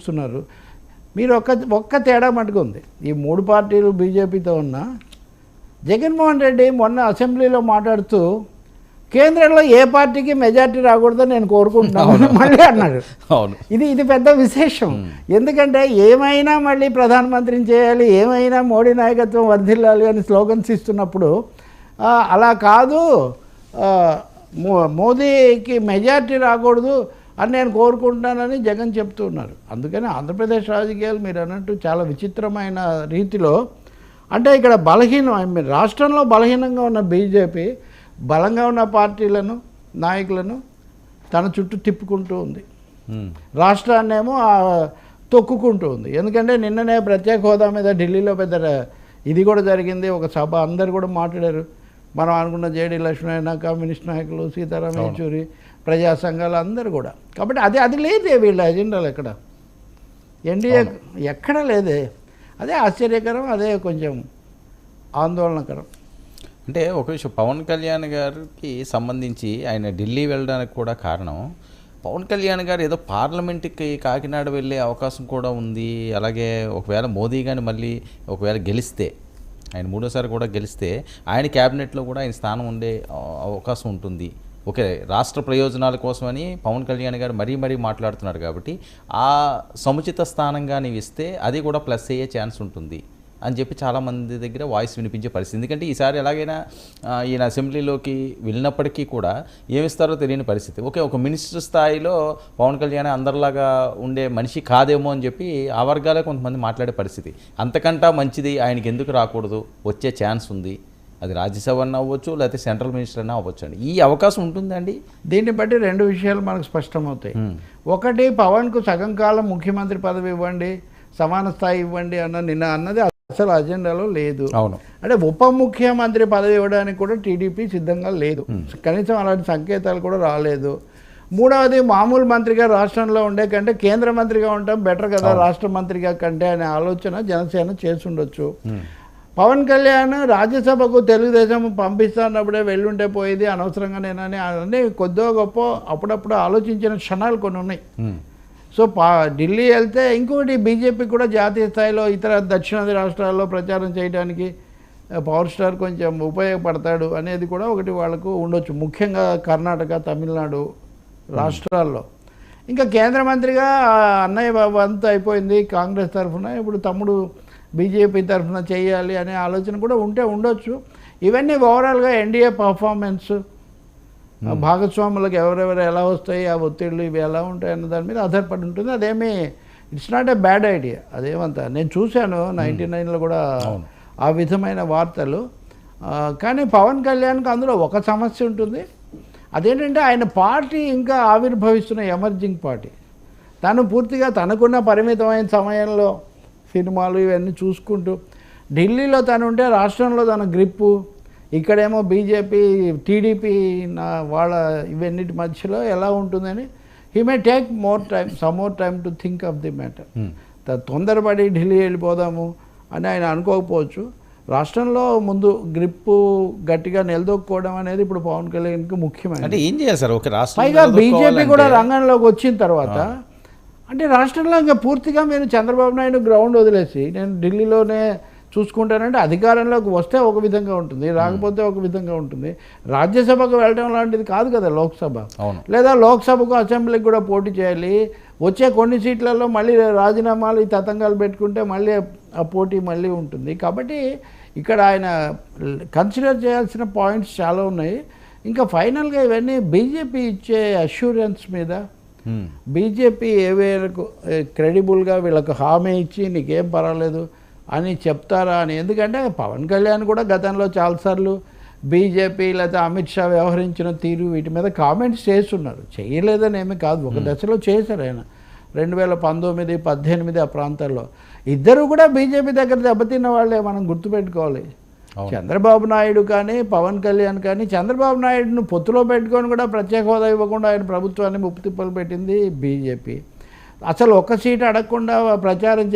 చూస్తున్నారు. మీరు ఒక్క తేడా మటుకు ఉంది. ఈ 3 పార్టీలు బీజేపీతో ఉన్న జగన్మోహన్ రెడ్డి మొన్న అసెంబ్లీలో మాట్లాడుతూ కేంద్రంలో ఏ పార్టీకి మెజార్టీ రాకూడదని నేను కోరుకుంటున్నాను మళ్ళీ అన్నాడు. ఇది పెద్ద విశేషం. ఎందుకంటే ఏమైనా మళ్ళీ ప్రధానమంత్రిని చేయాలి, ఏమైనా మోడీ నాయకత్వం వర్ధిల్లాలి అని స్లోగన్స్ ఇస్తున్నప్పుడు అలా కాదు, మోదీకి మెజార్టీ రాకూడదు అని నేను కోరుకుంటున్నానని జగన్ చెప్తున్నారు. అందుకని ఆంధ్రప్రదేశ్ రాజకీయాలు మీరు అన్నట్టు చాలా విచిత్రమైన రీతిలో, అంటే ఇక్కడ రాష్ట్రంలో బలహీనంగా ఉన్న బీజేపీ బలంగా ఉన్న పార్టీలను నాయకులను తన చుట్టూ తిప్పుకుంటూ ఉంది, రాష్ట్రాన్నేమో తొక్కుకుంటూ ఉంది. ఎందుకంటే నిన్ననే ప్రత్యేక హోదా మీద ఢిల్లీలో పెద్ద ఇది కూడా జరిగింది, ఒక సభ, అందరు కూడా మాట్లాడారు. మనం అనుకున్న జేడీ లక్ష్మణ, కమ్యూనిస్ట్ నాయకులు, సీతారాం యేచూరి, ప్రజా సంఘాలు అందరూ కూడా. కాబట్టి అది లేదే వీళ్ళ ఎజెండాలు ఎక్కడ, ఎన్డీఏ ఎక్కడ లేదే. అదే ఆశ్చర్యకరం, అదే కొంచెం ఆందోళనకరం. అంటే ఒక విషయం, పవన్ కళ్యాణ్ గారికి సంబంధించి ఆయన ఢిల్లీ వెళ్ళడానికి కూడా కారణం, పవన్ కళ్యాణ్ గారు ఏదో పార్లమెంట్కి కాకినాడ వెళ్ళే అవకాశం కూడా ఉంది. అలాగే ఒకవేళ మోదీ కానీ మళ్ళీ ఒకవేళ గెలిస్తే, ఆయన 3వ సారి కూడా గెలిస్తే ఆయన క్యాబినెట్లో కూడా ఆయన స్థానం ఉండే అవకాశం ఉంటుంది. ఓకే, రాష్ట్ర ప్రయోజనాల కోసమని పవన్ కళ్యాణ్ గారు మరీ మాట్లాడుతున్నారు. కాబట్టి ఆ సముచిత స్థానంగా నీవు ఇస్తే అది కూడా ప్లస్ అయ్యే ఛాన్స్ ఉంటుంది అని చెప్పి చాలామంది దగ్గర వాయిస్ వినిపించే పరిస్థితి. ఎందుకంటే ఈసారి ఎలాగైనా ఈయన అసెంబ్లీలోకి వెళ్ళినప్పటికీ కూడా ఏమిస్తారో తెలియని పరిస్థితి. ఓకే, ఒక మినిస్టర్ స్థాయిలో పవన్ కళ్యాణ్ అందరిలాగా ఉండే మనిషి కాదేమో అని చెప్పి ఆ వర్గాలే కొంతమంది మాట్లాడే పరిస్థితి. అంతకంటా మంచిది ఆయనకి ఎందుకు రాకూడదు, వచ్చే ఛాన్స్ ఉంది, అది రాజ్యసభ అన్న అవ్వచ్చు, లేకపోతే సెంట్రల్ మినిస్టర్ అన్న అవ్వచ్చు అండి. ఈ అవకాశం ఉంటుందండి. దీన్ని బట్టి 2 విషయాలు మనకు స్పష్టమవుతాయి. ఒకటి, పవన్కు సగం కాలం ముఖ్యమంత్రి పదవి ఇవ్వండి, సమాన స్థాయి ఇవ్వండి నిన్న అన్నది అసలు అజెండాలో లేదు. అవును, అంటే ఉప ముఖ్యమంత్రి పదవి ఇవ్వడానికి కూడా టీడీపీ సిద్ధంగా లేదు, కనీసం అలాంటి సంకేతాలు కూడా రాలేదు. 3వది, మామూలు మంత్రిగా రాష్ట్రంలో ఉండే కంటే కేంద్ర మంత్రిగా ఉండటం బెటర్ కదా రాష్ట్ర మంత్రిగా కంటే అనే ఆలోచన జనసేన చేసుండొచ్చు. పవన్ కళ్యాణ్ రాజ్యసభకు తెలుగుదేశం పంపిస్తున్నప్పుడే వెళ్ళుంటే పోయేది, అనవసరంగా నేనని అన్నీ కొద్దిగా గొప్ప అప్పుడప్పుడు ఆలోచించిన క్షణాలు కొన్ని ఉన్నాయి. సో ఢిల్లీ వెళ్తే ఇంకొకటి, బీజేపీ కూడా జాతీయ స్థాయిలో ఇతర దక్షిణాది రాష్ట్రాల్లో ప్రచారం చేయడానికి పవర్ స్టార్ కొంచెం ఉపయోగపడతాడు అనేది కూడా ఒకటి వాళ్ళకు ఉండొచ్చు, ముఖ్యంగా కర్ణాటక, తమిళనాడు రాష్ట్రాల్లో. ఇంకా కేంద్ర మంత్రిగా అన్నయ్య బాబు అంతా అయిపోయింది కాంగ్రెస్ తరఫున, ఇప్పుడు తమ్ముడు బీజేపీ తరఫున చేయాలి అనే ఆలోచన కూడా ఉండొచ్చు. ఇవన్నీ ఓవరాల్గా ఎన్డీఏ పర్ఫార్మెన్స్, భాగస్వాములకు ఎవరెవరు ఎలా వస్తాయి, ఆ ఒత్తిళ్ళు ఇవి ఎలా ఉంటాయి అన్న దాని మీద ఆధారపడి ఉంటుంది. అదేమీ it's not a bad idea. అదేమంతా నేను చూశాను 99లో కూడా ఆ విధమైన వార్తలు. కానీ పవన్ కళ్యాణ్కి అందులో ఒక సమస్య ఉంటుంది, అదేంటంటే ఆయన పార్టీ ఇంకా ఆవిర్భవిస్తున్న ఎమర్జింగ్ పార్టీ. తను పూర్తిగా తనకున్న పరిమితమైన సమయంలో సినిమాలు ఇవన్నీ చూసుకుంటూ ఢిల్లీలో తను ఉంటే రాష్ట్రంలో తన గ్రిప్పు, ఇక్కడేమో బీజేపీ, టీడీపీ వాళ్ళ ఇవన్నిటి మధ్యలో ఎలా ఉంటుందని he may take some more time to think of the matter. తొందరపడి ఢిల్లీ వెళ్ళిపోదాము అని ఆయన అనుకోకపోవచ్చు. రాష్ట్రంలో ముందు గ్రిప్పు గట్టిగా నిలదొక్కుకోవడం అనేది ఇప్పుడు పవన్ కళ్యాణ్కి ముఖ్యమైనది. ఏం చేశారు? పైగా బీజేపీ కూడా రంగంలోకి వచ్చిన తర్వాత అంటే రాష్ట్రంలో ఇంకా పూర్తిగా మీరు చంద్రబాబు నాయుడు గ్రౌండ్ వదిలేసి నేను ఢిల్లీలోనే చూసుకుంటానంటే అధికారంలోకి వస్తే ఒక విధంగా ఉంటుంది, రాకపోతే ఒక విధంగా ఉంటుంది. రాజ్యసభకు వెళ్ళడం లాంటిది కాదు కదా లోక్సభ, లేదా లోక్సభకు అసెంబ్లీకి కూడా పోటీ చేయాలి. వచ్చే కొన్ని సీట్లలో మళ్ళీ రాజీనామాలు ఈ తతంగాలు పెట్టుకుంటే మళ్ళీ ఆ పోటీ మళ్ళీ ఉంటుంది. కాబట్టి ఇక్కడ ఆయన కన్సిడర్ చేయాల్సిన పాయింట్స్ చాలా ఉన్నాయి. ఇంకా ఫైనల్గా ఇవన్నీ బీజేపీ ఇచ్చే అష్యూరెన్స్ మీద, బీజేపీ ఏవేరకు క్రెడిబుల్గా వీళ్ళకు హామీ ఇచ్చి నీకేం పర్వాలేదు అని చెప్తారా అని. ఎందుకంటే పవన్ కళ్యాణ్ కూడా గతంలో చాలాసార్లు బీజేపీ లేదా అమిత్ షా వ్యవహరించిన తీరు వీటి మీద కామెంట్స్ చేస్తున్నారు, చేయలేదని ఏమీ కాదు, ఒక దశలో చేశారు ఆయన 2019, 18 ఆ ప్రాంతాల్లో. ఇద్దరు కూడా బీజేపీ దగ్గర దెబ్బతిన్న వాళ్ళే మనం గుర్తుపెట్టుకోవాలి. చంద్రబాబు నాయుడు కానీ పవన్ కళ్యాణ్ కానీ, చంద్రబాబు నాయుడును పొత్తులో పెట్టుకొని కూడా ప్రత్యేక హోదా ఇవ్వకుండా ఆయన ప్రభుత్వాన్ని ముప్పుతిప్పలు పెట్టింది బీజేపీ. అసలు ఒక్క సీటు అడగకుండా ప్రచారం